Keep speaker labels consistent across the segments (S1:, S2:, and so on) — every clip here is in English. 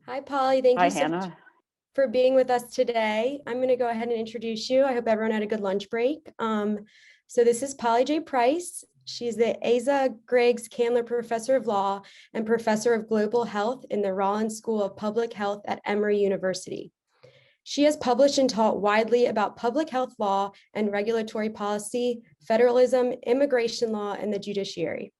S1: Hi, Polly. Thank
S2: Hi,
S1: you so much
S2: Hannah.
S1: for being with us today. I'm going to go ahead and introduce you. I hope everyone had a good lunch break. So this is Polly J. Price. She's the Asa Griggs Candler Professor of Law and Professor of Global Health in the Rollins School of Public Health at Emory University. She has published and taught widely about public health law and regulatory policy, federalism, immigration law, and the judiciary.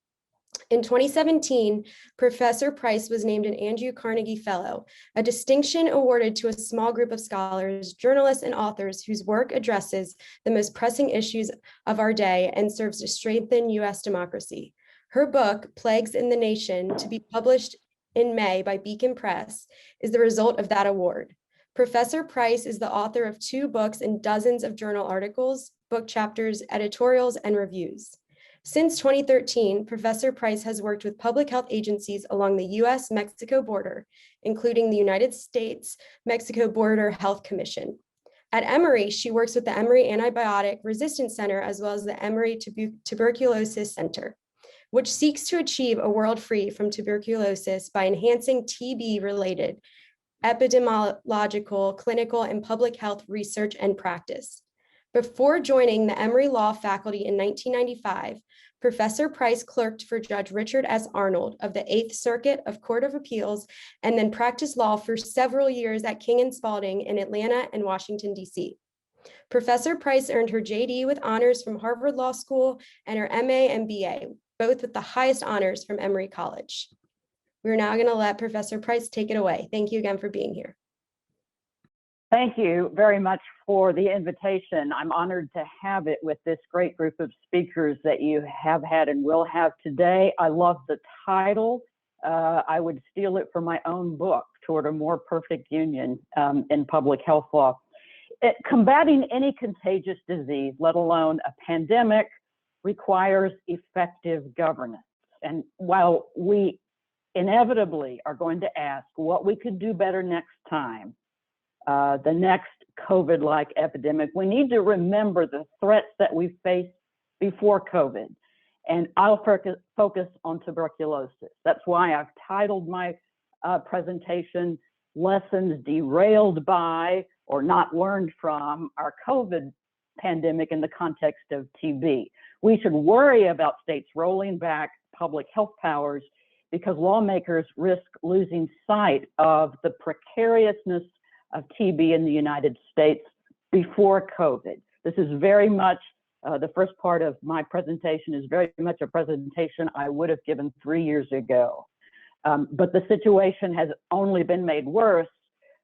S1: In 2017, Professor Price was named an Andrew Carnegie Fellow, a distinction awarded to a small group of scholars, journalists, and authors whose work addresses the most pressing issues of our day and serves to strengthen U.S. democracy. Her book, Plagues in the Nation, to be published in May by Beacon Press, is the result of that award. Professor Price is the author of 2 books and dozens of journal articles, book chapters, editorials, and reviews. Since 2013, Professor Price has worked with public health agencies along the US-Mexico border, including the United States-Mexico Border Health Commission. At Emory, she works with the Emory Antibiotic Resistance Center as well as the Emory Tuberculosis Center, which seeks to achieve a world free from tuberculosis by enhancing TB-related epidemiological, clinical, and public health research and practice. Before joining the Emory Law faculty in 1995, Professor Price clerked for Judge Richard S. Arnold of the 8th Circuit of Court of Appeals and then practiced law for several years at King & Spalding in Atlanta and Washington, D.C. Professor Price earned her JD with honors from Harvard Law School and her MA and BA, both with the highest honors from Emory College. We're now going to let Professor Price take it away. Thank you again for being here.
S2: Thank you very much for the invitation. I'm honored to have it with this great group of speakers that you have had and will have today. I love the title. I would steal it from my own book, Toward a More Perfect Union in Public Health Law. Combating any contagious disease, let alone a pandemic, requires effective governance. And while we inevitably are going to ask what we could do better next time, the next COVID-like epidemic, we need to remember the threats that we faced before COVID. And I'll focus on tuberculosis. That's why I've titled my presentation, Lessons Derailed by or Not Learned from Our COVID Pandemic in the Context of TB. We should worry about states rolling back public health powers because lawmakers risk losing sight of the precariousness of TB in the United States before COVID. This is very much, the first part of my presentation is very much a presentation I would have given 3 years ago. But the situation has only been made worse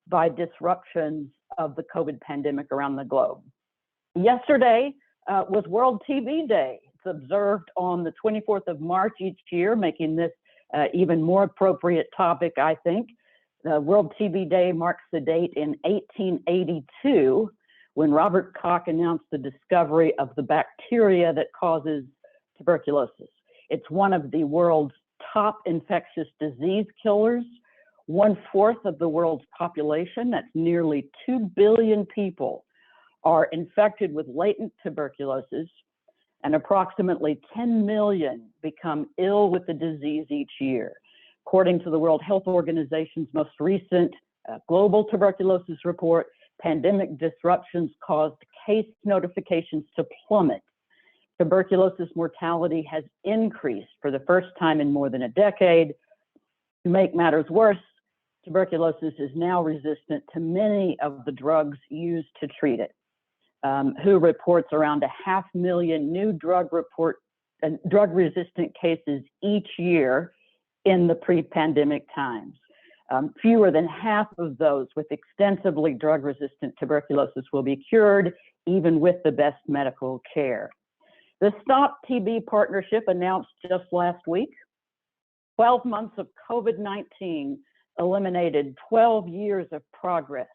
S2: by disruptions of the COVID pandemic around the globe. Yesterday was World TB Day. It's observed on the 24th of March each year, making this even more appropriate topic, I think. World TB Day marks the date in 1882 when Robert Koch announced the discovery of the bacteria that causes tuberculosis. It's one of the world's top infectious disease killers. 1/4 of the world's population, that's nearly 2 billion people, are infected with latent tuberculosis, and approximately 10 million become ill with the disease each year. According to the World Health Organization's most recent global tuberculosis report, pandemic disruptions caused case notifications to plummet. Tuberculosis mortality has increased for the first time in more than a decade. To make matters worse, tuberculosis is now resistant to many of the drugs used to treat it. WHO reports around 500,000 new drug-resistant cases each year in the pre-pandemic times. Fewer than half of those with extensively drug-resistant tuberculosis will be cured, even with the best medical care. The Stop TB Partnership announced just last week, 12 months of COVID-19 eliminated 12 years of progress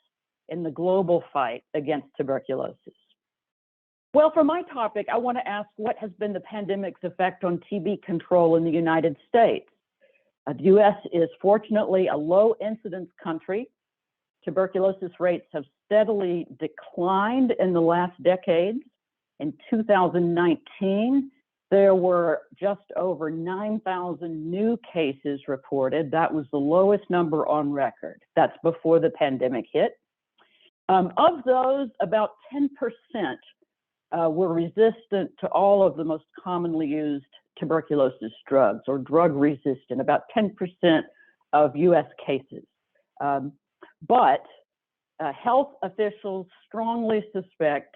S2: in the global fight against tuberculosis. Well, for my topic, I want to ask what has been the pandemic's effect on TB control in the United States. The U.S. is fortunately a low incidence country. Tuberculosis rates have steadily declined in the last decade. In 2019, There were just over 9,000 new cases reported. That was the lowest number on record. That's before the pandemic hit. Of those, about 10% were resistant to all of the most commonly used tuberculosis drugs, or drug resistant, about 10% of US cases. But health officials strongly suspect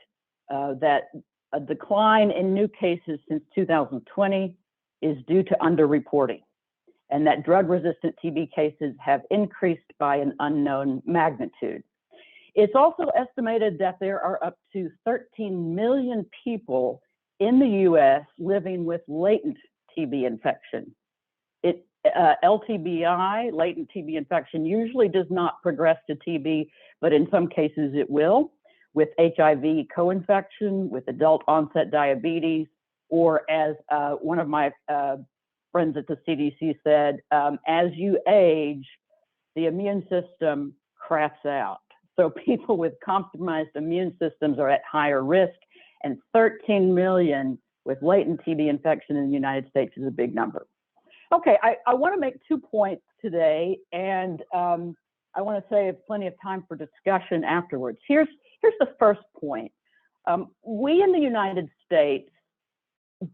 S2: that a decline in new cases since 2020 is due to underreporting, and that drug-resistant TB cases have increased by an unknown magnitude. It's also estimated that there are up to 13 million people in the US living with latent TB infection. LTBI, latent TB infection, usually does not progress to TB, but in some cases it will, with HIV co-infection, with adult onset diabetes, or as one of my friends at the CDC said, as you age, the immune system craps out. So people with compromised immune systems are at higher risk, and 13 million with latent TB infection in the United States is a big number. Okay, I want to make 2 points today, and I want to save plenty of time for discussion afterwards. Here's the first point. We in the United States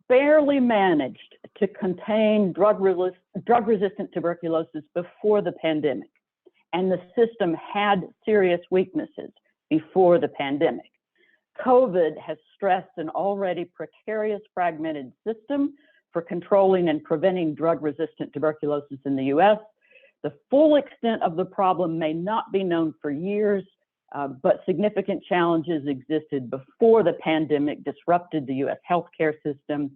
S2: barely managed to contain drug-resistant tuberculosis before the pandemic, and the system had serious weaknesses before the pandemic. COVID has stressed an already precarious, fragmented system for controlling and preventing drug-resistant tuberculosis in the US. The full extent of the problem may not be known for years, but significant challenges existed before the pandemic disrupted the US healthcare system.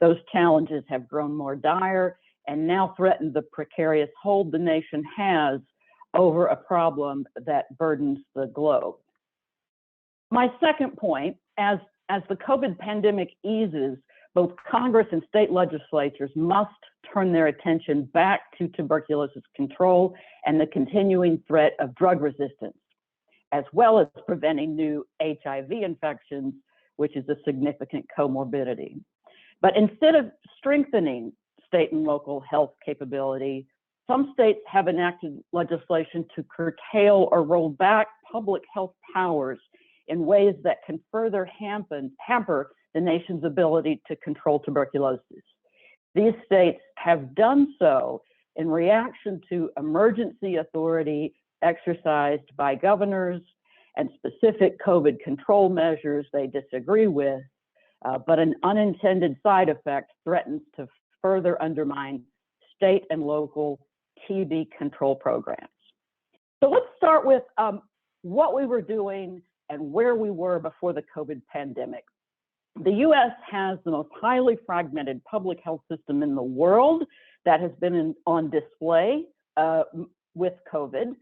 S2: Those challenges have grown more dire and now threaten the precarious hold the nation has over a problem that burdens the globe. My second point, as the COVID pandemic eases, both Congress and state legislatures must turn their attention back to tuberculosis control and the continuing threat of drug resistance, as well as preventing new HIV infections, which is a significant comorbidity. But instead of strengthening state and local health capability, some states have enacted legislation to curtail or roll back public health powers in ways that can further hamper the nation's ability to control tuberculosis. These states have done so in reaction to emergency authority exercised by governors and specific COVID control measures they disagree with, but an unintended side effect threatens to further undermine state and local TB control programs. So let's start with what we were doing and where we were before the COVID pandemic. The US has the most highly fragmented public health system in the world that has been on display with COVID,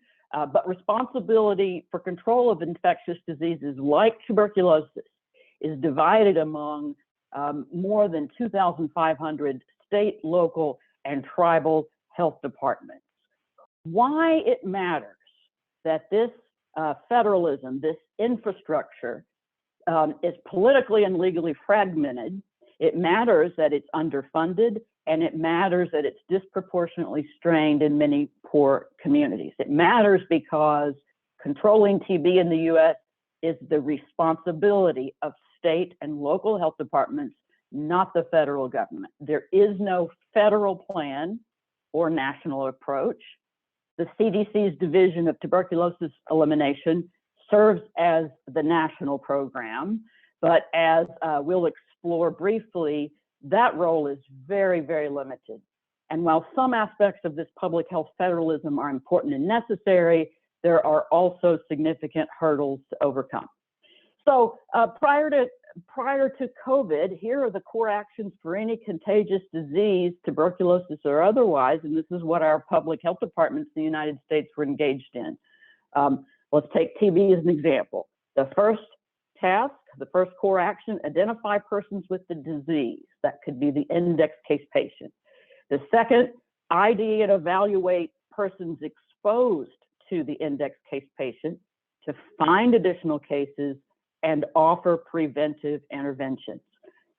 S2: but responsibility for control of infectious diseases like tuberculosis is divided among more than 2,500 state, local, and tribal health departments. Why it matters that this federalism, this infrastructure, is politically and legally fragmented. It matters that it's underfunded, and it matters that it's disproportionately strained in many poor communities. It matters because controlling TB in the US is the responsibility of state and local health departments, not the federal government. There is no federal plan or national approach. The CDC's Division of Tuberculosis Elimination serves as the national program, but as we'll explore briefly, that role is very, very limited. And while some aspects of this public health federalism are important and necessary, there are also significant hurdles to overcome. So prior to COVID, here are the core actions for any contagious disease, tuberculosis or otherwise, and this is what our public health departments in the United States were engaged in. Let's take TB as an example. The first task, the first core action, identify persons with the disease. That could be the index case patient. The second, ID and evaluate persons exposed to the index case patient to find additional cases and offer preventive interventions.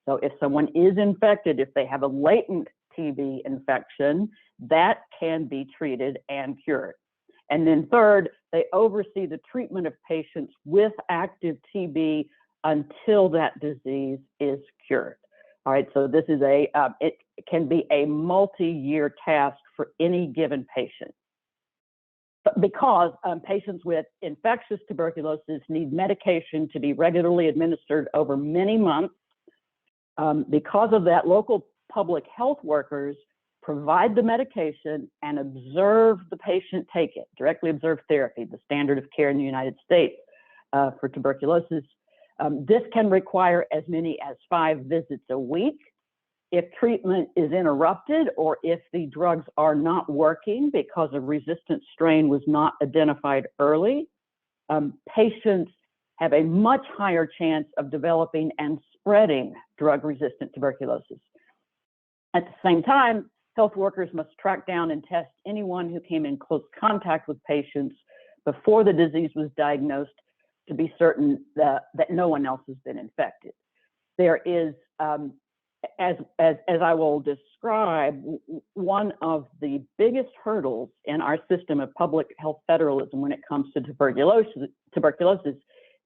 S2: So if someone is infected, if they have a latent TB infection, that can be treated and cured. And then third, they oversee the treatment of patients with active TB until that disease is cured. All right, so this is it can be a multi-year task for any given patient. But because patients with infectious tuberculosis need medication to be regularly administered over many months, because of that, local public health workers provide the medication and observe the patient take it, directly observe therapy, the standard of care in the United States for tuberculosis. This can require as many as 5 visits a week. If treatment is interrupted or if the drugs are not working because a resistant strain was not identified early, patients have a much higher chance of developing and spreading drug-resistant tuberculosis. At the same time, health workers must track down and test anyone who came in close contact with patients before the disease was diagnosed to be certain that no one else has been infected. There is, as I will describe, one of the biggest hurdles in our system of public health federalism when it comes to tuberculosis,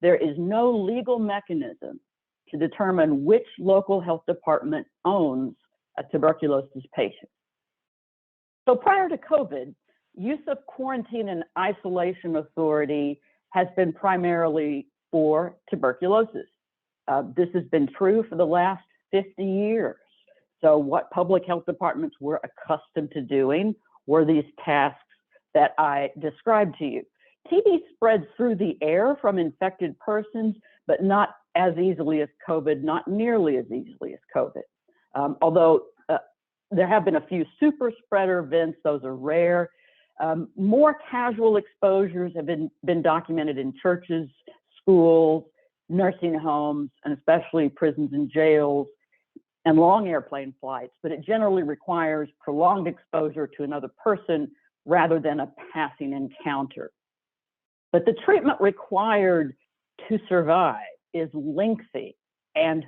S2: there is no legal mechanism to determine which local health department owns a tuberculosis patient. So prior to COVID, use of quarantine and isolation authority has been primarily for tuberculosis. This has been true for the last 50 years. So what public health departments were accustomed to doing were these tasks that I described to you. TB spreads through the air from infected persons, but not as easily as COVID, not nearly as easily as COVID. Although there have been a few super spreader events, those are rare. More casual exposures have been documented in churches, schools, nursing homes, and especially prisons and jails, and long airplane flights, but it generally requires prolonged exposure to another person rather than a passing encounter. But the treatment required to survive is lengthy and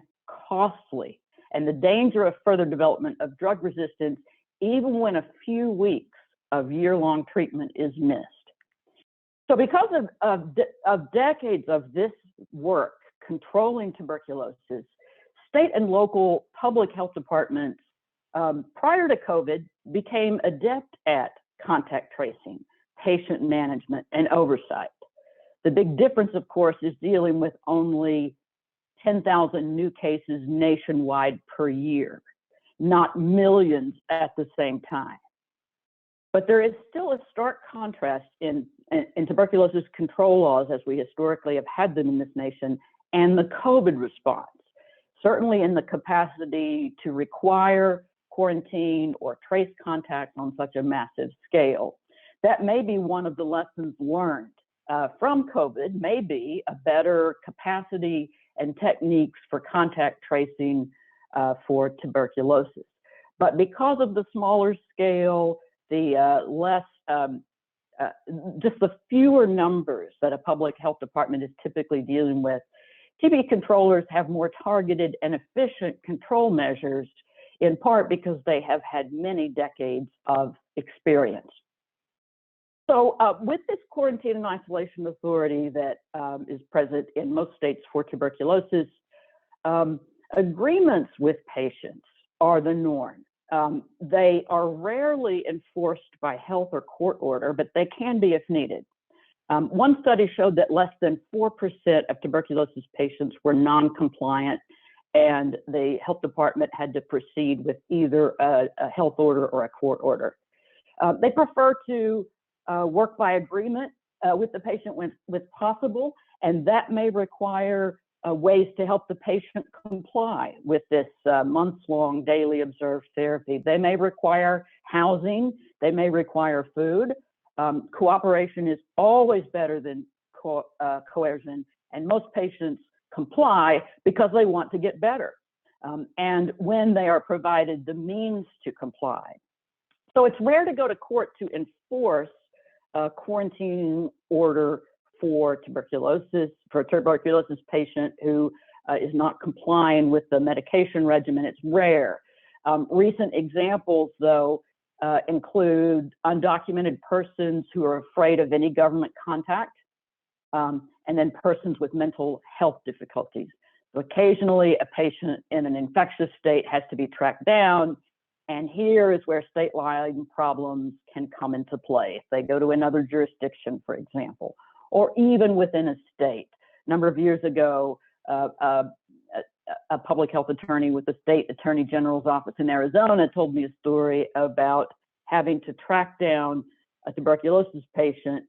S2: costly, and the danger of further development of drug resistance, even when a few weeks of year-long treatment is missed. So because of decades of this work controlling tuberculosis, state and local public health departments prior to COVID became adept at contact tracing, patient management, and oversight. The big difference, of course, is dealing with only 10,000 new cases nationwide per year, not millions at the same time. But there is still a stark contrast in tuberculosis control laws, as we historically have had them in this nation, and the COVID response, certainly in the capacity to require quarantine or trace contacts on such a massive scale. That may be one of the lessons learned from COVID, may be a better capacity and techniques for contact tracing for tuberculosis. But because of the smaller scale, the just the fewer numbers that a public health department is typically dealing with, TB controllers have more targeted and efficient control measures, in part because they have had many decades of experience. So with this quarantine and isolation authority that is present in most states for tuberculosis, agreements with patients are the norm. They are rarely enforced by health or court order, but they can be if needed. One study showed that less than 4% of tuberculosis patients were non-compliant, and the health department had to proceed with either a health order or a court order. They prefer to work by agreement with the patient when possible, and that may require ways to help the patient comply with this months-long daily observed therapy. They may require housing, they may require food. Cooperation is always better than coercion, and most patients comply because they want to get better, and when they are provided the means to comply. So it's rare to go to court to enforce a quarantine order for a tuberculosis patient who is not complying with the medication regimen. It's rare. Recent examples, though, include undocumented persons who are afraid of any government contact, and then persons with mental health difficulties. So occasionally a patient in an infectious state has to be tracked down, and here is where state line problems can come into play. If they go to another jurisdiction, for example, or even within a state. A number of years ago, a public health attorney with the state attorney general's office in Arizona told me a story about having to track down a tuberculosis patient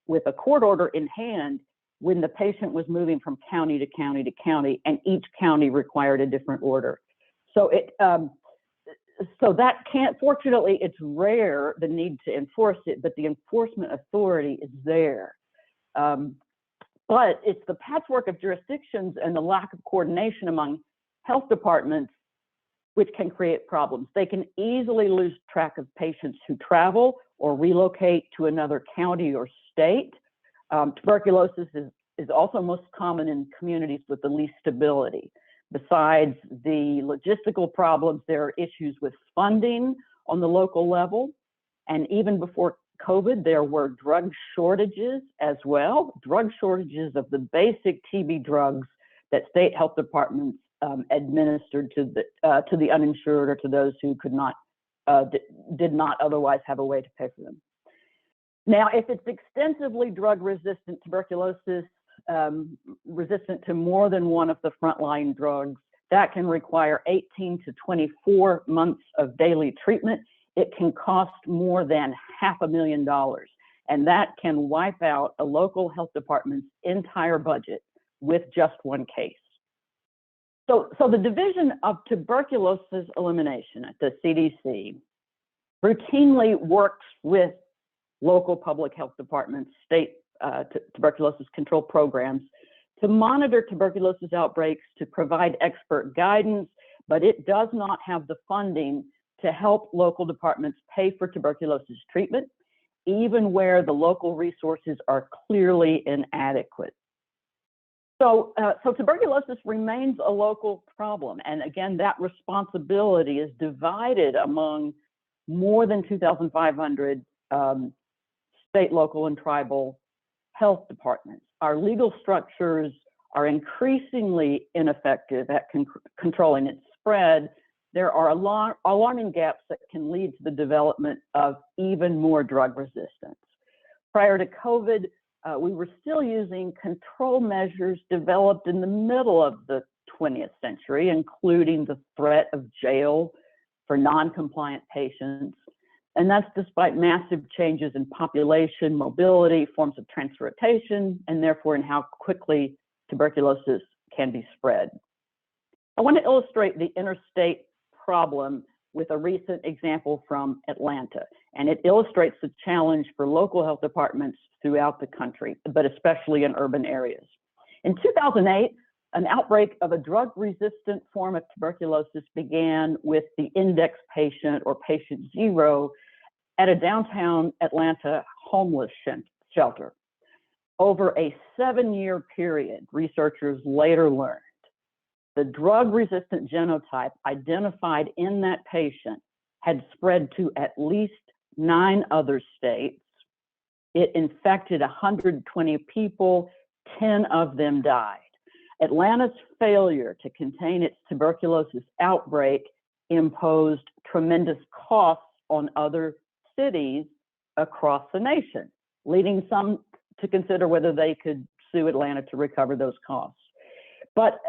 S2: with a court order in hand when the patient was moving from county to county to county, and each county required a different order. So so that can't, fortunately, it's rare, the need to enforce it, but the enforcement authority is there. But it's the patchwork of jurisdictions and the lack of coordination among health departments which can create problems. They can easily lose track of patients who travel or relocate to another county or state. Tuberculosis is also most common in communities with the least stability. Besides the logistical problems, there are issues with funding on the local level. And even before COVID, there were drug shortages as well, drug shortages of the basic TB drugs that state health departments administered to the uninsured or to those who could not, did not otherwise have a way to pay for them. Now, if it's extensively drug-resistant tuberculosis, resistant to more than one of the frontline drugs, that can require 18 to 24 months of daily treatment. It can cost more than $500,000, and that can wipe out a local health department's entire budget with just one case. So the Division of Tuberculosis Elimination at the CDC routinely works with local public health departments, state tuberculosis control programs to monitor tuberculosis outbreaks, to provide expert guidance, but it does not have the funding to help local departments pay for tuberculosis treatment, even where the local resources are clearly inadequate. So tuberculosis remains a local problem. And again, that responsibility is divided among more than 2,500 state, local, and tribal health departments. Our legal structures are increasingly ineffective at controlling its spread. There are alarming gaps that can lead to the development of even more drug resistance. Prior to COVID, we were still using control measures developed in the middle of the 20th century, including the threat of jail for non-compliant patients. And that's despite massive changes in population, mobility, forms of transportation, and therefore in how quickly tuberculosis can be spread. I want to illustrate the interstate problem with a recent example from Atlanta, and it illustrates the challenge for local health departments throughout the country, but especially in urban areas. In 2008, an outbreak of a drug-resistant form of tuberculosis began with the index patient or patient zero at a downtown Atlanta homeless shelter. Over a 7-year period, researchers later learned the drug-resistant genotype identified in that patient had spread to at least 9 other states. It infected 120 people, 10 of them died. Atlanta's failure to contain its tuberculosis outbreak imposed tremendous costs on other cities across the nation, leading some to consider whether they could sue Atlanta to recover those costs. But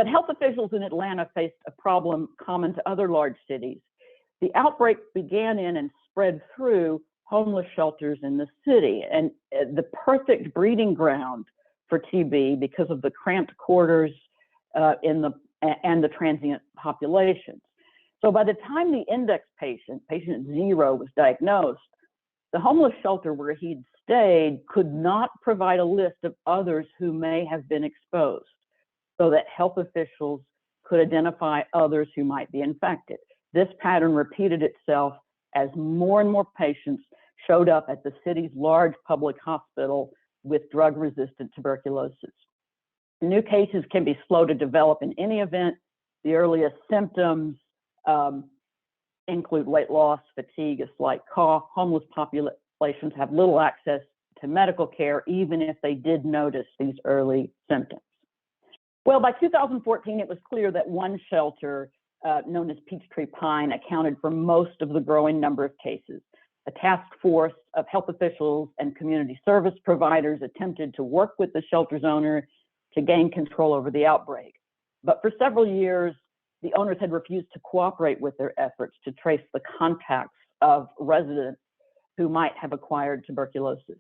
S2: health officials in Atlanta faced a problem common to other large cities. The outbreak began in and spread through homeless shelters in the city, and the perfect breeding ground for TB because of the cramped quarters and the transient populations. So by the time the index patient, patient zero, was diagnosed, the homeless shelter where he'd stayed could not provide a list of others who may have been exposed, so that health officials could identify others who might be infected. This pattern repeated itself as more and more patients showed up at the city's large public hospital with drug-resistant tuberculosis. New cases can be slow to develop in any event. The earliest symptoms include weight loss, fatigue, a slight cough. Homeless populations have little access to medical care, even if they did notice these early symptoms. Well, by 2014, it was clear that one shelter, known as Peachtree Pine, accounted for most of the growing number of cases. A task force of health officials and community service providers attempted to work with the shelter's owner to gain control over the outbreak. But for several years, the owners had refused to cooperate with their efforts to trace the contacts of residents who might have acquired tuberculosis.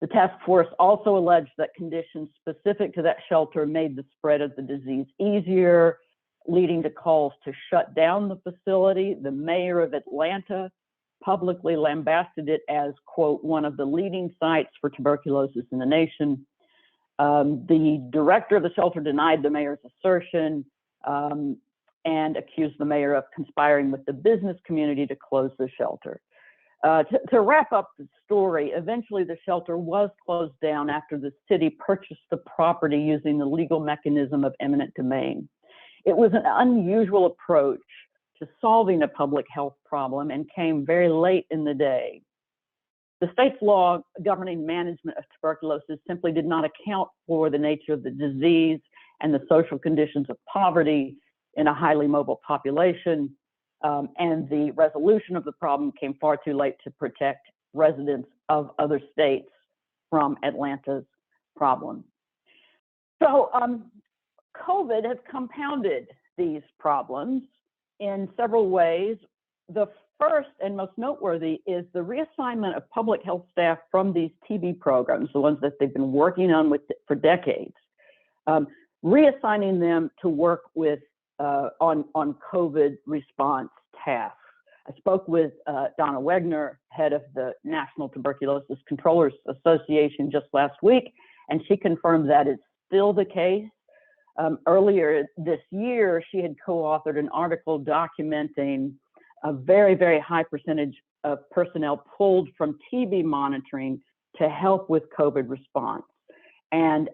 S2: The task force also alleged that conditions specific to that shelter made the spread of the disease easier, leading to calls to shut down the facility. The mayor of Atlanta publicly lambasted it as, quote, one of the leading sites for tuberculosis in the nation. The director of the shelter denied the mayor's assertion and accused the mayor of conspiring with the business community to close the shelter. To wrap up the story, eventually the shelter was closed down after the city purchased the property using the legal mechanism of eminent domain. It was an unusual approach to solving a public health problem and came very late in the day. The state's law governing management of tuberculosis simply did not account for the nature of the disease and the social conditions of poverty in a highly mobile population, and the resolution of the problem came far too late to protect residents of other states from Atlanta's problem. So COVID has compounded these problems in several ways. The first and most noteworthy is the reassignment of public health staff from these TB programs, the ones that they've been working on for decades, reassigning them to work with on COVID response tasks. I spoke with Donna Wegner, head of the National Tuberculosis Controllers Association, just last week, and she confirmed that is still the case. Earlier this year, she had co-authored an article documenting a very, very high percentage of personnel pulled from TB monitoring to help with COVID response. And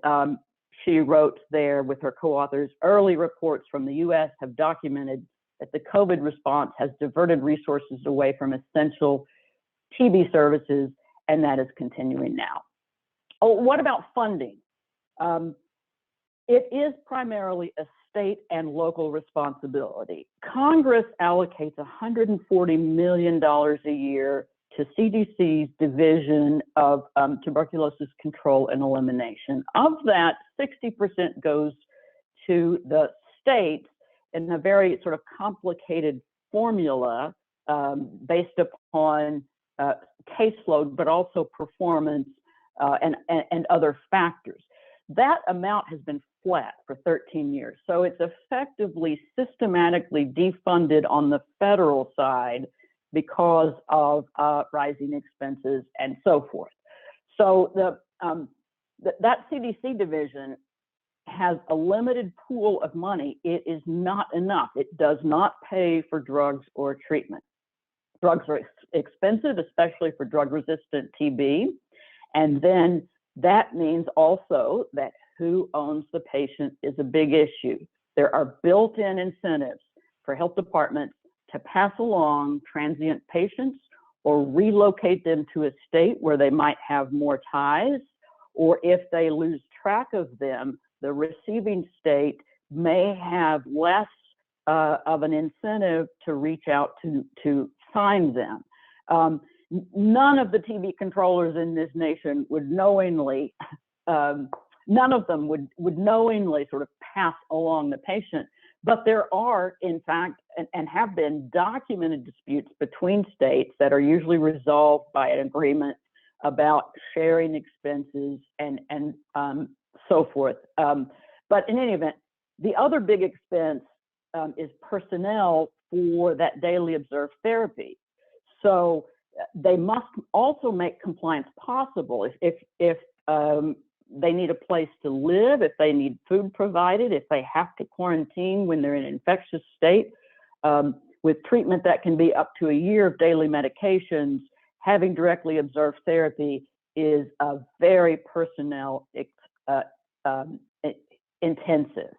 S2: she wrote there with her co-authors, early reports from the US have documented that the COVID response has diverted resources away from essential TB services, and that is continuing now. Oh, what about funding? It is primarily a state and local responsibility. Congress allocates $140 million a year to CDC's Division of Tuberculosis Control and Elimination. Of that, 60% goes to the states in a very sort of complicated formula based upon caseload, but also performance and other factors. That amount has been flat for 13 years. So it's effectively systematically defunded on the federal side because of rising expenses and so forth. So that CDC division has a limited pool of money. It is not enough. It does not pay for drugs or treatment. Drugs are expensive, especially for drug-resistant TB. And then that means also that who owns the patient is a big issue. There are built-in incentives for health departments to pass along transient patients or relocate them to a state where they might have more ties, or if they lose track of them, the receiving state may have less of an incentive to reach out to find them. None of the TB controllers in this nation would knowingly, none of them would knowingly sort of pass along the patient. But there are, in fact, and have been documented disputes between states that are usually resolved by an agreement about sharing expenses and so forth. But in any event, the other big expense is personnel for that daily observed therapy. So they must also make compliance possible. If they need a place to live, if they need food provided, if they have to quarantine when they're in an infectious state, with treatment that can be up to a year of daily medications, having directly observed therapy is a very personnel intensive.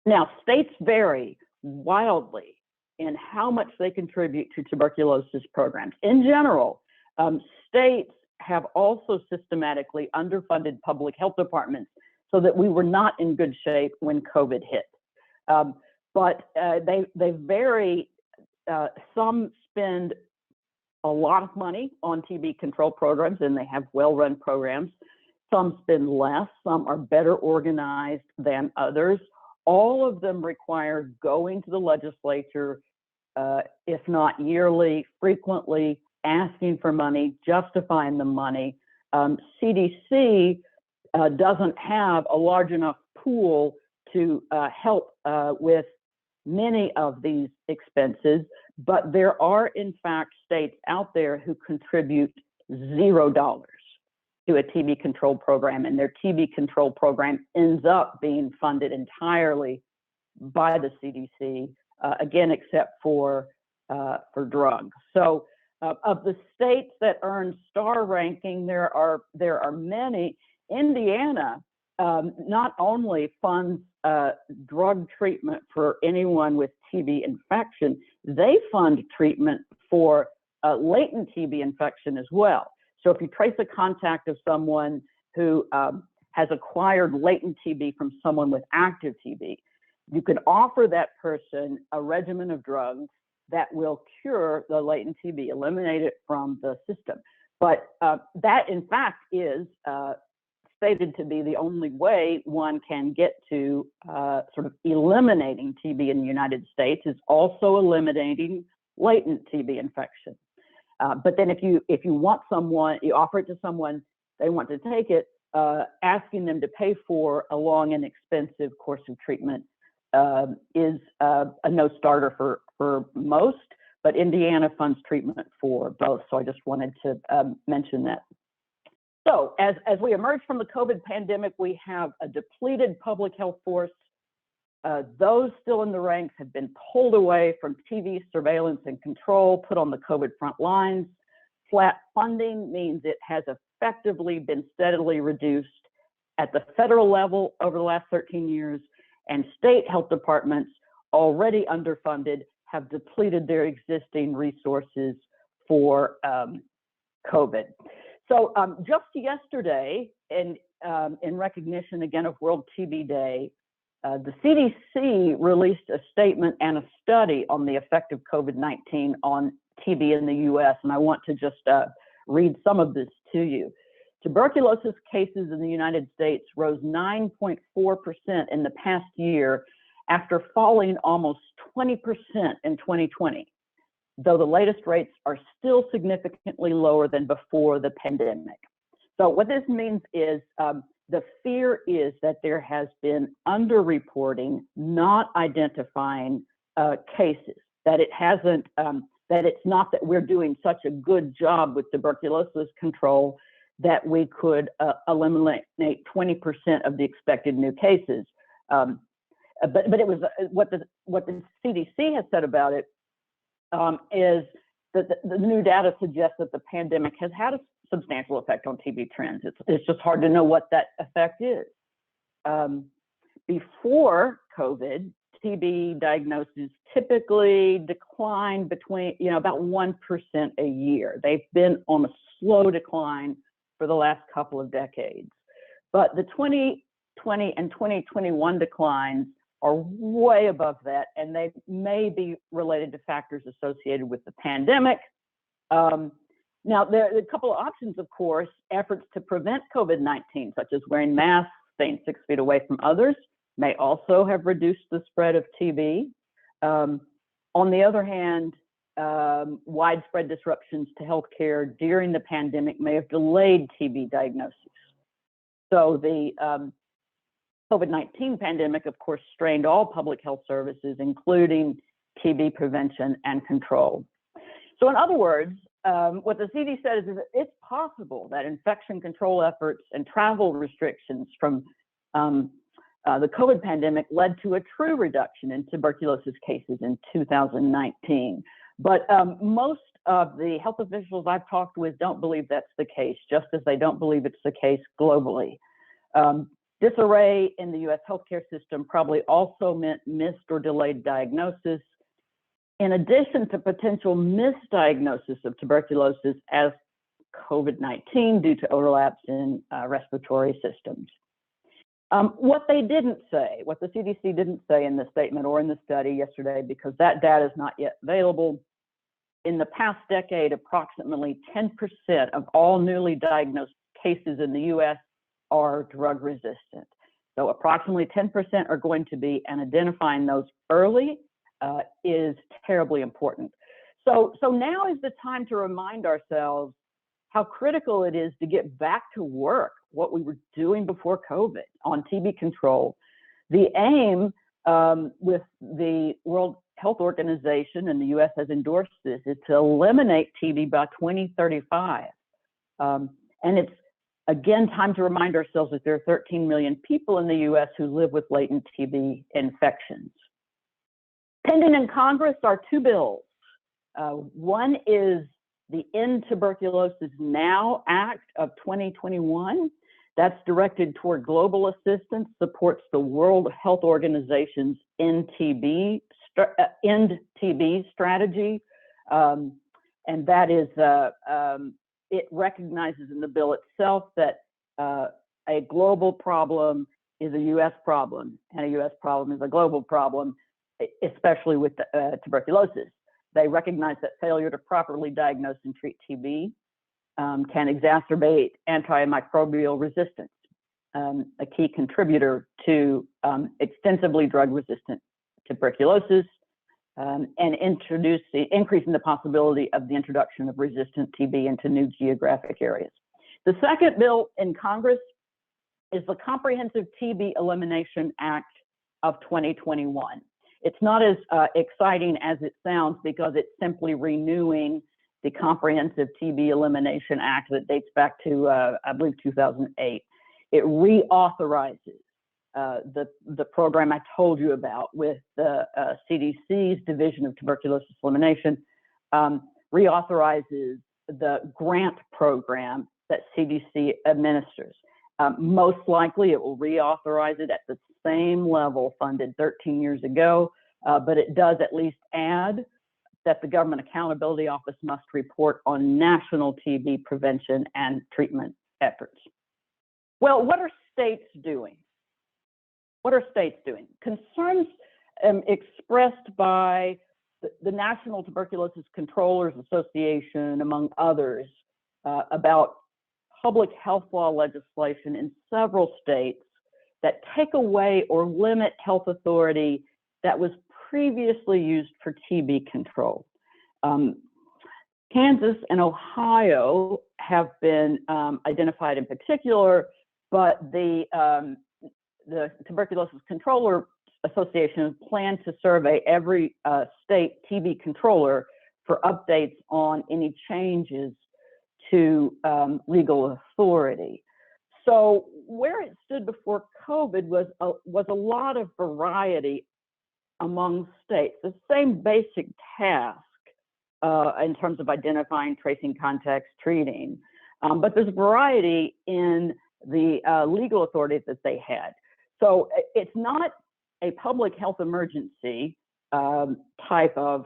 S2: Now, states vary wildly in how much they contribute to tuberculosis programs. In general, states have also systematically underfunded public health departments so that we were not in good shape when COVID hit. But they vary. Some spend a lot of money on TB control programs, and they have well-run programs. Some spend less. Some are better organized than others. All of them require going to the legislature, if not yearly, frequently, asking for money, justifying the money. CDC doesn't have a large enough pool to help with many of these expenses, but there are in fact states out there who contribute $0 to a TB control program, and their TB control program ends up being funded entirely by the CDC, again, except for drugs. So of the states that earn star ranking, there are many. Indiana not only funds drug treatment for anyone with TB infection, they fund treatment for latent TB infection as well. So if you trace a contact of someone who has acquired latent TB from someone with active TB, you can offer that person a regimen of drugs that will cure the latent TB, eliminate it from the system. But that, in fact, is stated to be the only way one can get to sort of eliminating TB in the United States, is also eliminating latent TB infection. But then if you want someone, you offer it to someone, they want to take it, asking them to pay for a long and expensive course of treatment is a no-starter for most, but Indiana funds treatment for both. So I just wanted to mention that. So as we emerge from the COVID pandemic, we have a depleted public health force. Those still in the ranks have been pulled away from TB surveillance and control, put on the COVID front lines. Flat funding means it has effectively been steadily reduced at the federal level over the last 13 years, and state health departments, already underfunded, have depleted their existing resources for COVID. So just yesterday, in recognition again of World TB Day, the CDC released a statement and a study on the effect of COVID-19 on TB in the US, and I want to just read some of this to you. Tuberculosis cases in the United States rose 9.4% in the past year after falling almost 20% in 2020, though the latest rates are still significantly lower than before the pandemic. So what this means is the fear is that there has been underreporting, not identifying cases, that it hasn't, that it's not that we're doing such a good job with tuberculosis control that we could eliminate 20% of the expected new cases. But it was what the CDC has said about it is that the new data suggests that the pandemic has had a substantial effect on TB trends. It's just hard to know what that effect is. Before COVID, TB diagnoses typically declined between, about 1% a year. They've been on a slow decline for the last couple of decades. But the 2020 and 2021 declines are way above that, and they may be related to factors associated with the pandemic. Now, there are a couple of options, of course. Efforts to prevent COVID-19, such as wearing masks, staying 6 feet away from others, may also have reduced the spread of TB. On the other hand, widespread disruptions to healthcare during the pandemic may have delayed TB diagnosis. So the COVID-19 pandemic, of course, strained all public health services, including TB prevention and control. So in other words, what the CDC says is that it's possible that infection control efforts and travel restrictions from the COVID pandemic led to a true reduction in tuberculosis cases in 2019. But most of the health officials I've talked with don't believe that's the case, just as they don't believe it's the case globally. Disarray in the US healthcare system probably also meant missed or delayed diagnosis, in addition to potential misdiagnosis of tuberculosis as COVID-19 due to overlaps in respiratory systems. What they didn't say, what the CDC didn't say in the statement or in the study yesterday, because that data is not yet available, in the past decade, approximately 10% of all newly diagnosed cases in the US are drug resistant. So approximately 10% are going to be, and identifying those early is terribly important. So now is the time to remind ourselves how critical it is to get back to work, what we were doing before COVID on TB control. The aim with the World Health Organization, and the US has endorsed this, is to eliminate TB by 2035. And it's, again, time to remind ourselves that there are 13 million people in the US who live with latent TB infections. Pending in Congress are two bills. One is the End Tuberculosis Now Act of 2021. That's directed toward global assistance, supports the World Health Organization's End TB strategy. And that is, it recognizes in the bill itself that a global problem is a US problem, and a US problem is a global problem, especially with tuberculosis. They recognize that failure to properly diagnose and treat TB can exacerbate antimicrobial resistance, a key contributor to extensively drug-resistant tuberculosis, and increasing the possibility of the introduction of resistant TB into new geographic areas. The second bill in Congress is the Comprehensive TB Elimination Act of 2021. It's not as exciting as it sounds, because it's simply renewing the Comprehensive TB Elimination Act that dates back to, I believe, 2008. It reauthorizes the program I told you about with the CDC's Division of Tuberculosis Elimination, reauthorizes the grant program that CDC administers. Most likely it will reauthorize it at the same level funded 13 years ago, but it does at least add that the Government Accountability Office must report on national TB prevention and treatment efforts. Well, what are states doing? What are states doing? Concerns expressed by the National Tuberculosis Controllers Association, among others, about public health law legislation in several states that take away or limit health authority that was previously used for TB control. Kansas and Ohio have been identified in particular, but the Tuberculosis Controller Association plans to survey every state TB controller for updates on any changes to legal authority. So where it stood before COVID was a lot of variety among states. The same basic task in terms of identifying, tracing, contacts, treating, but there's variety in the legal authority that they had. So it's not a public health emergency type of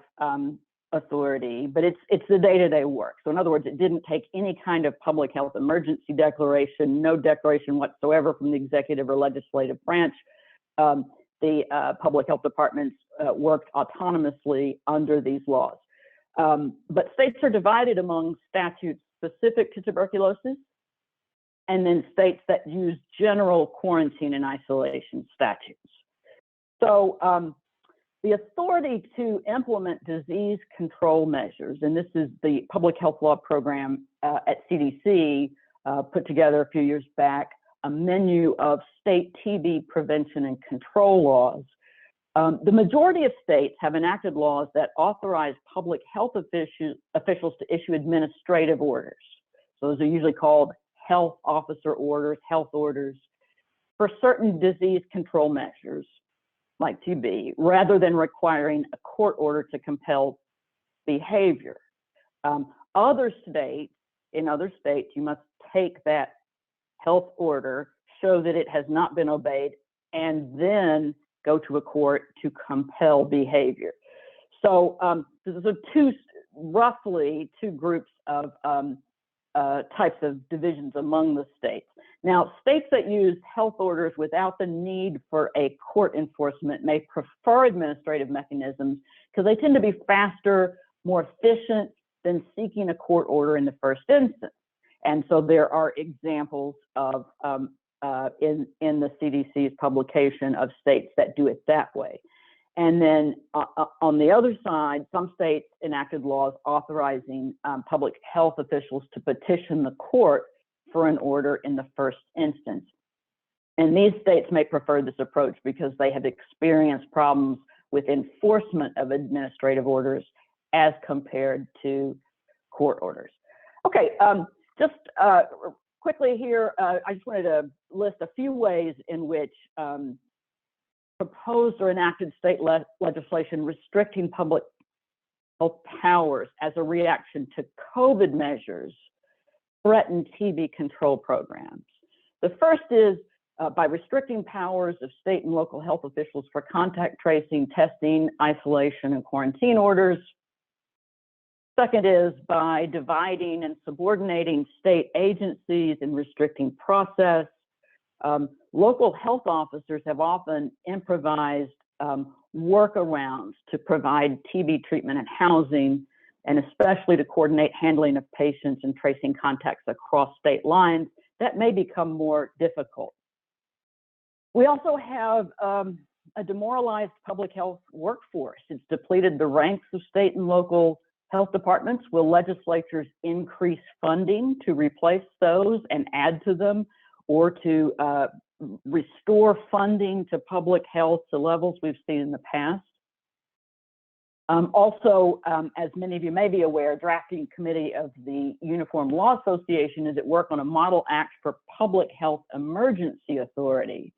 S2: authority, but it's the day-to-day work. So in other words, it didn't take any kind of public health emergency declaration, no declaration whatsoever from the executive or legislative branch. The public health departments worked autonomously under these laws. But states are divided among statutes specific to tuberculosis, and then states that use general quarantine and isolation statutes. So the authority to implement disease control measures, and this is the public health law program at CDC, put together a few years back, a menu of state TB prevention and control laws. The majority of states have enacted laws that authorize public health officials to issue administrative orders. So those are usually called health officer orders, health orders, for certain disease control measures like TB, rather than requiring a court order to compel behavior. In other states, you must take that health order, show that it has not been obeyed, and then go to a court to compel behavior. So those are roughly two groups of types of divisions among the states. Now, states that use health orders without the need for a court enforcement may prefer administrative mechanisms because they tend to be faster, more efficient than seeking a court order in the first instance. And so there are examples of in the CDC's publication of states that do it that way. And then on the other side, some states enacted laws authorizing public health officials to petition the court for an order in the first instance. And these states may prefer this approach because they have experienced problems with enforcement of administrative orders as compared to court orders. Okay, just quickly here, I just wanted to list a few ways in which proposed or enacted state legislation restricting public health powers as a reaction to COVID measures threaten TB control programs. The first is by restricting powers of state and local health officials for contact tracing, testing, isolation, and quarantine orders. Second is by dividing and subordinating state agencies and restricting process. Local health officers have often improvised workarounds to provide TB treatment and housing, and especially to coordinate handling of patients and tracing contacts across state lines. That may become more difficult. We also have a demoralized public health workforce. It's depleted the ranks of state and local health departments. Will legislatures increase funding to replace those and add to them, or to restore funding to public health to levels we've seen in the past? Also, as many of you may be aware, drafting committee of the Uniform Law Association is at work on a model act for public health emergency authority.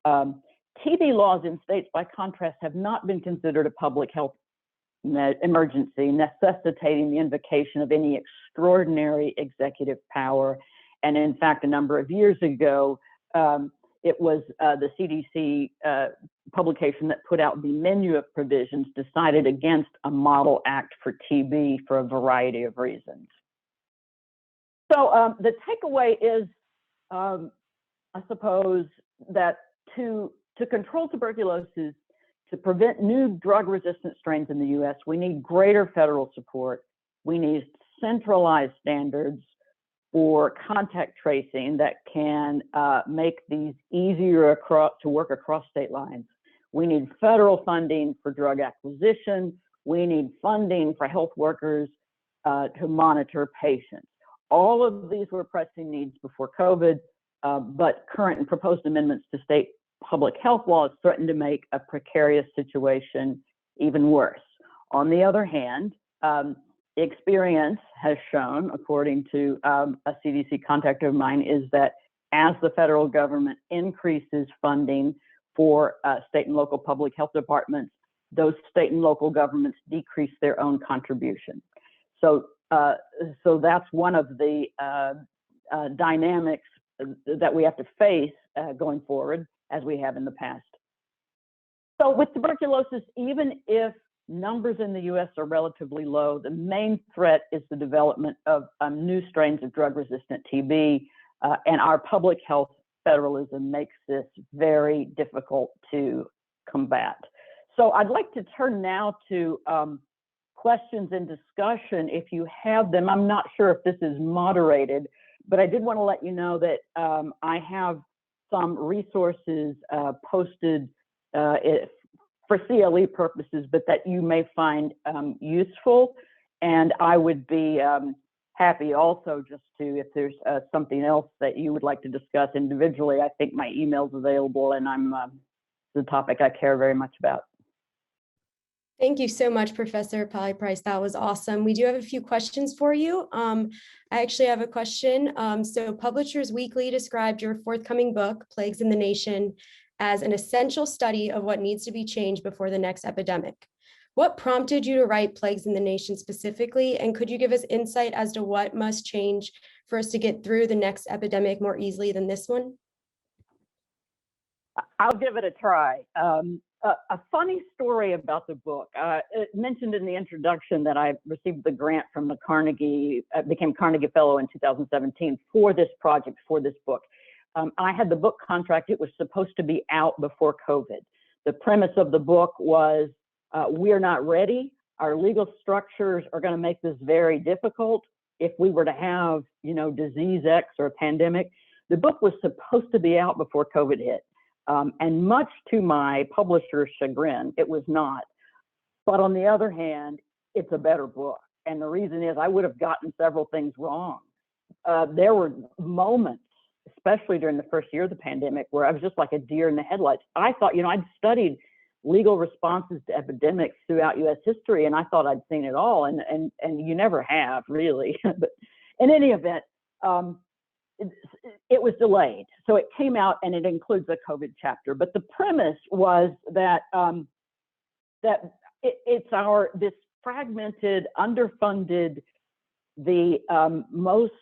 S2: TB laws in states, by contrast, have not been considered a public health emergency, necessitating the invocation of any extraordinary executive power. And in fact, a number of years ago, it was the CDC publication that put out the menu of provisions decided against a model act for TB for a variety of reasons. So the takeaway is, I suppose, that to control tuberculosis, to prevent new drug-resistant strains in the US, we need greater federal support. We need centralized standards for contact tracing that can make these easier to work across state lines. We need federal funding for drug acquisition. We need funding for health workers to monitor patients. All of these were pressing needs before COVID, but current and proposed amendments to state public health laws threaten to make a precarious situation even worse. On the other hand, experience has shown, according to a CDC contact of mine, is that as the federal government increases funding for state and local public health departments, those state and local governments decrease their own contribution. So that's one of the dynamics that we have to face going forward, as we have in the past. So with tuberculosis, even if numbers in the US are relatively low, the main threat is the development of new strains of drug-resistant TB, and our public health federalism makes this very difficult to combat. So I'd like to turn now to questions and discussion if you have them. I'm not sure if this is moderated, but I did want to let you know that I have some resources posted for CLE purposes, but that you may find useful. And I would be happy also just to, if there's something else that you would like to discuss individually, I think my email's available, and I'm the topic I care very much about.
S1: Thank you so much, Professor Pally-Price. That was awesome. We do have a few questions for you. I actually have a question. So Publishers Weekly described your forthcoming book, Plagues in the Nation, as an essential study of what needs to be changed before the next epidemic. What prompted you to write Plagues in the Nation specifically? And could you give us insight as to what must change for us to get through the next epidemic more easily than this one?
S2: I'll give it a try. A funny story about the book. It mentioned in the introduction that I received the grant from the Carnegie, became Carnegie Fellow in 2017 for this project, for this book. I had the book contract. It was supposed to be out before COVID. The premise of the book was, we're not ready. Our legal structures are going to make this very difficult if we were to have, disease X or a pandemic. The book was supposed to be out before COVID hit. And much to my publisher's chagrin, it was not. But on the other hand, it's a better book. And the reason is I would have gotten several things wrong. There were moments, especially during the first year of the pandemic, where I was just like a deer in the headlights. I thought, I'd studied legal responses to epidemics throughout U.S. history, and I thought I'd seen it all. And you never have, really. But in any event, it was delayed. So it came out and it includes a COVID chapter. But the premise was that it's this fragmented, underfunded, the most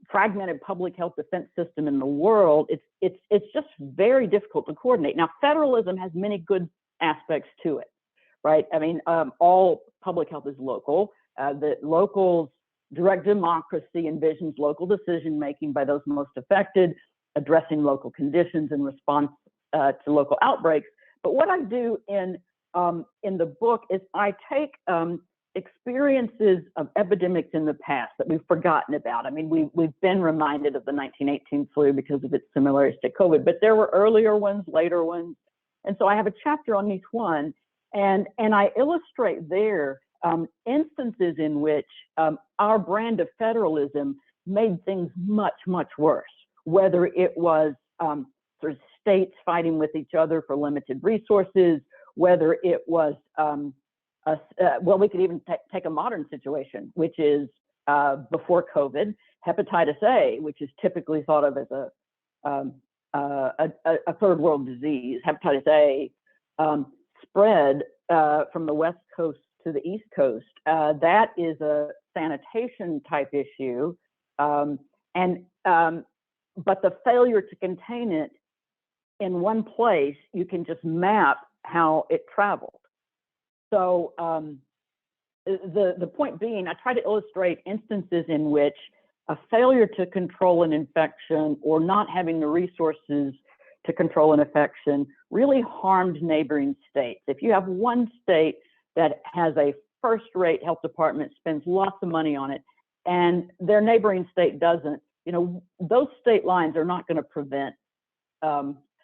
S2: fragmented public health defense system in the world. It's just very difficult to coordinate. Now, federalism has many good aspects to it, right? I mean, all public health is local. The locals, direct democracy envisions local decision making by those most affected, addressing local conditions in response to local outbreaks. But what I do in the book is I take experiences of epidemics in the past that we've forgotten about. I mean, we've been reminded of the 1918 flu because of its similarities to COVID, but there were earlier ones, later ones. And so I have a chapter on each one, and I illustrate there instances in which our brand of federalism made things much, much worse, whether it was sort of states fighting with each other for limited resources, whether it was, well, we could even take a modern situation, which is before COVID, hepatitis A, which is typically thought of as a third world disease. Hepatitis A spread from the West Coast to the East Coast. That is a sanitation type issue, but the failure to contain it in one place, you can just map how it traveled. So the point being, I try to illustrate instances in which a failure to control an infection or not having the resources to control an infection really harmed neighboring states. If you have one state that has a first-rate health department, spends lots of money on it, and their neighboring state doesn't, those state lines are not going to prevent.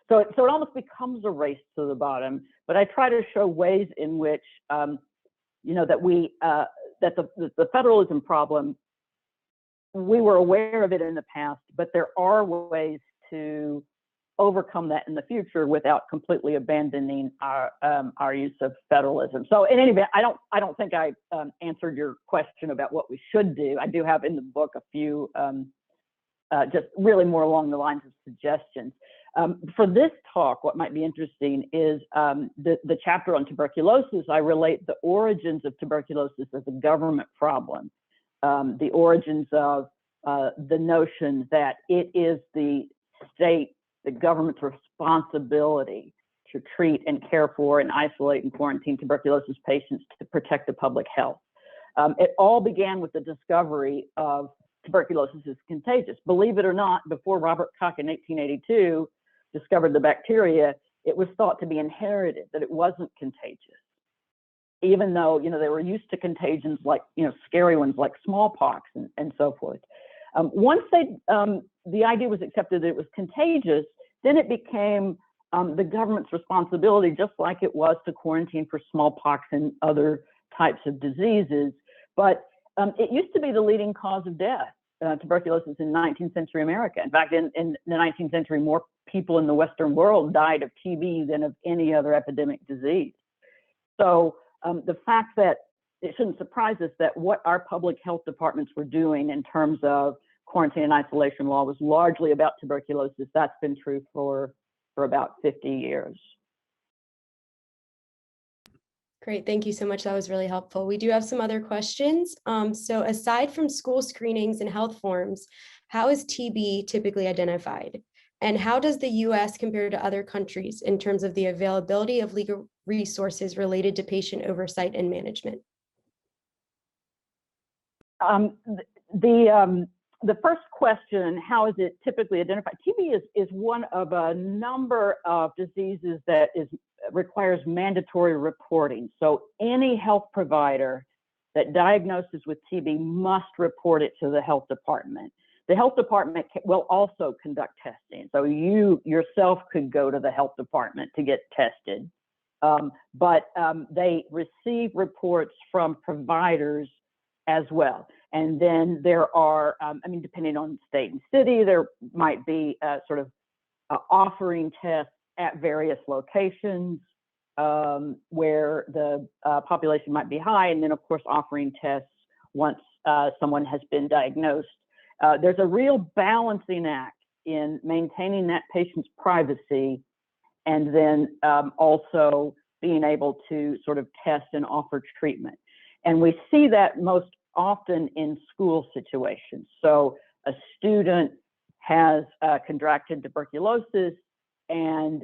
S2: So it almost becomes a race to the bottom. But I try to show ways in which, that the federalism problem, we were aware of it in the past, but there are ways to overcome that in the future without completely abandoning our use of federalism. So in any event, I don't think I answered your question about what we should do. I do have in the book a few just really more along the lines of suggestions. For this talk, what might be interesting is the chapter on tuberculosis. I relate the origins of tuberculosis as a government problem, the origins of the notion that it is the state, the government's responsibility to treat and care for and isolate and quarantine tuberculosis patients to protect the public health. It all began with the discovery of tuberculosis is contagious. Believe it or not, before Robert Koch in 1882 discovered the bacteria, it was thought to be inherited, that it wasn't contagious. Even though, they were used to contagions like, scary ones like smallpox and so forth. Once the idea was accepted that it was contagious, then it became the government's responsibility, just like it was to quarantine for smallpox and other types of diseases. But it used to be the leading cause of death, tuberculosis in 19th century America. In fact, in the 19th century, more people in the Western world died of TB than of any other epidemic disease. So the fact that it shouldn't surprise us that what our public health departments were doing in terms of quarantine and isolation law was largely about tuberculosis. That's been true for about 50 years.
S1: Great, thank you so much. That was really helpful. We do have some other questions. So aside from school screenings and health forms, how is TB typically identified? And how does the US compare to other countries in terms of the availability of legal resources related to patient oversight and management?
S2: The first question, how is it typically identified? TB is one of a number of diseases that requires mandatory reporting. So any health provider that diagnoses with TB must report it to the health department. The health department will also conduct testing. So you yourself could go to the health department to get tested. But they receive reports from providers as well. And then there are, depending on state and city, there might be sort of offering tests at various locations where the population might be high, and then of course offering tests once someone has been diagnosed. There's a real balancing act in maintaining that patient's privacy and then also being able to sort of test and offer treatment. And we see that most often in school situations. So a student has contracted tuberculosis, and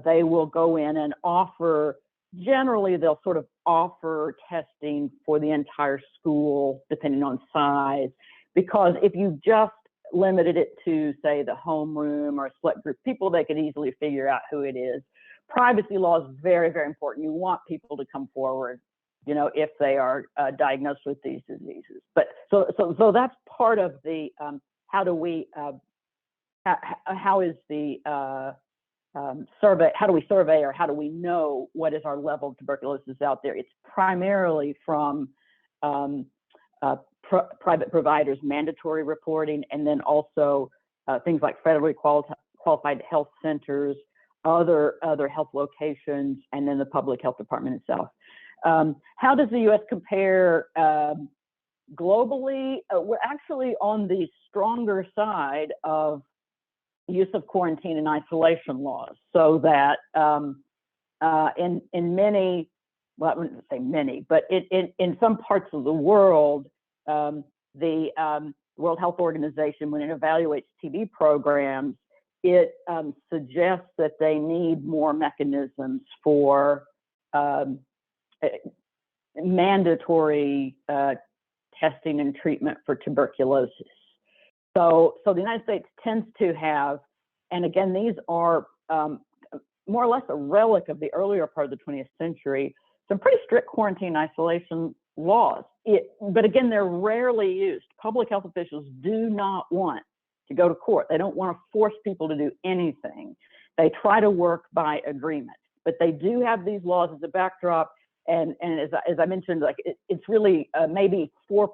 S2: they will go in and offer, generally they'll sort of offer testing for the entire school, depending on size, because if you just limited it to, say, the homeroom or a select group of people, they could easily figure out who it is. Privacy law is very, very important. You want people to come forward, you know, if they are diagnosed with these diseases. But so that's part of the how do we how is the survey, how do we survey, or how do we know what is our level of tuberculosis out there? It's primarily from private providers mandatory reporting, and then also things like federally qualified health centers, other health locations, and then the public health department itself. How does the U.S. compare globally? We're actually on the stronger side of use of quarantine and isolation laws, so that in many, well, I wouldn't say many, but in some parts of the world, the World Health Organization, when it evaluates TB programs, it suggests that they need more mechanisms for mandatory testing and treatment for tuberculosis. So the United States tends to have, and again, these are more or less a relic of the earlier part of the 20th century, some pretty strict quarantine isolation laws. But again, they're rarely used. Public health officials do not want to go to court. They don't want to force people to do anything. They try to work by agreement, but they do have these laws as a backdrop. And as I mentioned, like it's really maybe 4%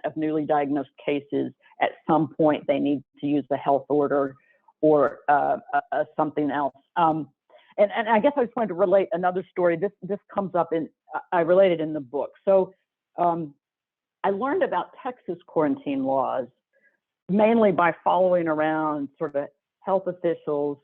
S2: of newly diagnosed cases at some point they need to use the health order or something else. And I guess I just wanted to relate another story. This comes up I related in the book. So I learned about Texas quarantine laws mainly by following around sort of health officials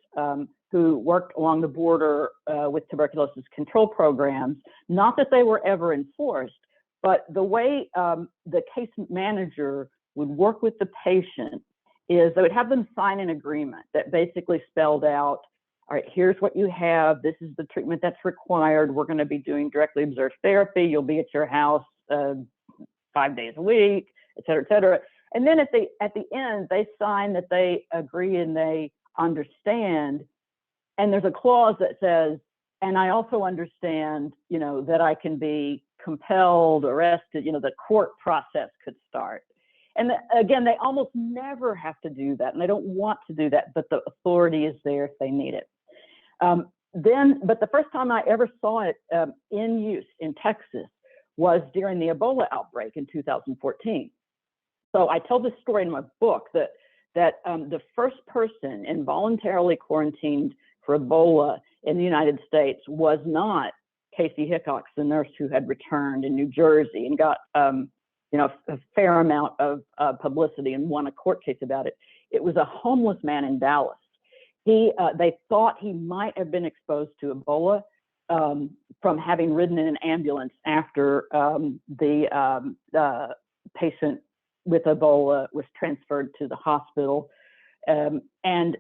S2: who worked along the border with tuberculosis control programs. Not that they were ever enforced, but the way the case manager would work with the patient is they would have them sign an agreement that basically spelled out, all right, here's what you have. This is the treatment that's required. We're going to be doing directly observed therapy. You'll be at your house 5 days a week, et cetera, et cetera. And then at the end, they sign that they agree and they understand. And there's a clause that says, and I also understand, you know, that I can be compelled, arrested, you know, the court process could start. And again, they almost never have to do that, and they don't want to do that, but the authority is there if they need it. But the first time I ever saw it in use in Texas was during the Ebola outbreak in 2014. So I tell this story in my book that the first person involuntarily quarantined for Ebola in the United States was not Casey Hickox, the nurse who had returned in New Jersey and got you know, a fair amount of publicity and won a court case about it. It was a homeless man in Dallas. They thought he might have been exposed to Ebola from having ridden in an ambulance after the patient with Ebola was transferred to the hospital. And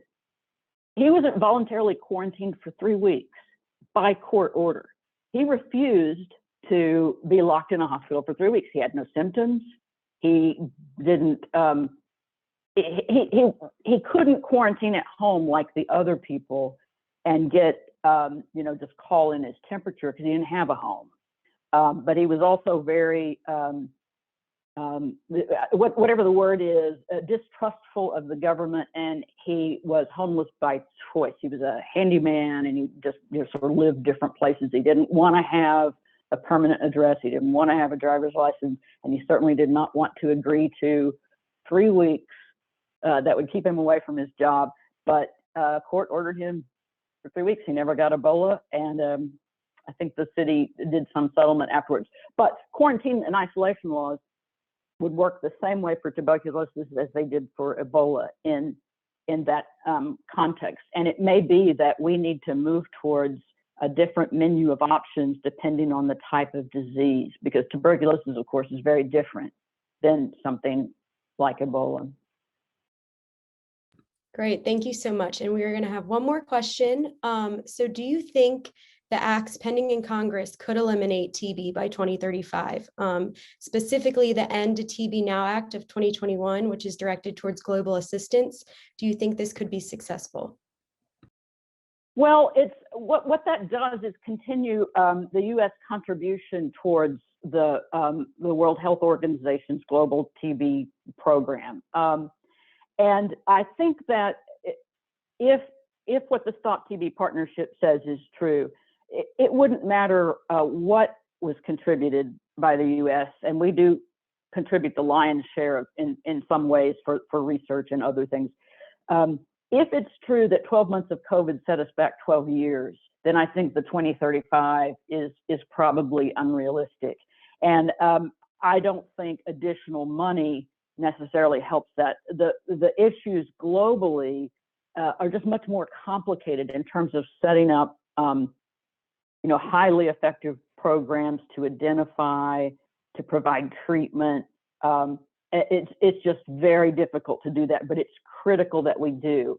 S2: he wasn't voluntarily quarantined for 3 weeks by court order. He refused to be locked in a hospital for 3 weeks. He had no symptoms. He didn't. He couldn't quarantine at home like the other people and get just call in his temperature because he didn't have a home. But he was also very whatever the word is, distrustful of the government, and he was homeless by choice. He was a handyman, and he just sort of lived different places. He didn't want to have a permanent address. He didn't want to have a driver's license, and he certainly did not want to agree to 3 weeks that would keep him away from his job. But court ordered him for 3 weeks. He never got Ebola, and I think the city did some settlement afterwards. But quarantine and isolation laws would work the same way for tuberculosis as they did for Ebola in that context. And it may be that we need to move towards a different menu of options depending on the type of disease, because tuberculosis, of course, is very different than something like Ebola.
S1: Great, thank you so much. And we are going to have one more question. So do you think the acts pending in Congress could eliminate TB by 2035? Specifically, the End TB Now Act of 2021, which is directed towards global assistance. Do you think this could be successful?
S2: Well, it's what that does is continue the U.S. contribution towards the World Health Organization's global TB program. And I think that if what the Stop TB Partnership says is true, it wouldn't matter what was contributed by the U.S., and we do contribute the lion's share in some ways for research and other things. If it's true that 12 months of COVID set us back 12 years, then I think the 2035 is probably unrealistic. And I don't think additional money necessarily helps that. The issues globally are just much more complicated in terms of setting up highly effective programs to identify, to provide treatment. It's just very difficult to do that, but it's critical that we do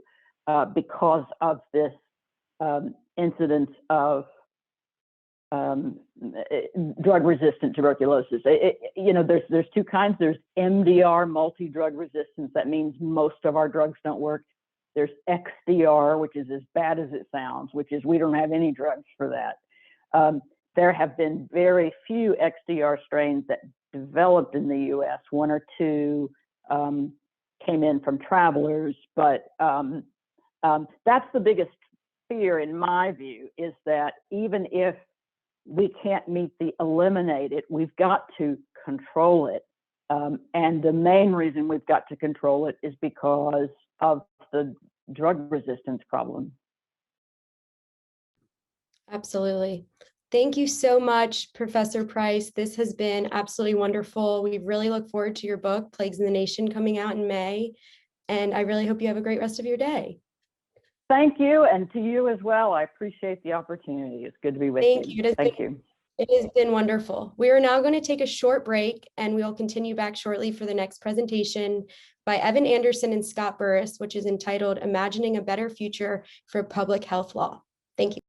S2: because of this incidence of drug-resistant tuberculosis. There's two kinds. There's MDR, multi-drug resistance. That means most of our drugs don't work. There's XDR, which is as bad as it sounds, which is we don't have any drugs for that. There have been very few XDR strains that developed in the U.S. One or two came in from travelers, but that's the biggest fear, in my view, is that even if we can't meet the eliminate it, we've got to control it. And the main reason we've got to control it is because of the drug resistance problem.
S1: Absolutely. Thank you so much, Professor Price. This has been absolutely wonderful. We really look forward to your book, Plagues in the Nation, coming out in May. And I really hope you have a great rest of your day.
S2: Thank you, and to you as well. I appreciate the opportunity. It's good to be with you. Thank you.
S1: It has been wonderful. We are now going to take a short break, and we will continue back shortly for the next presentation by Evan Anderson and Scott Burris, which is entitled Imagining a Better Future for Public Health Law. Thank you.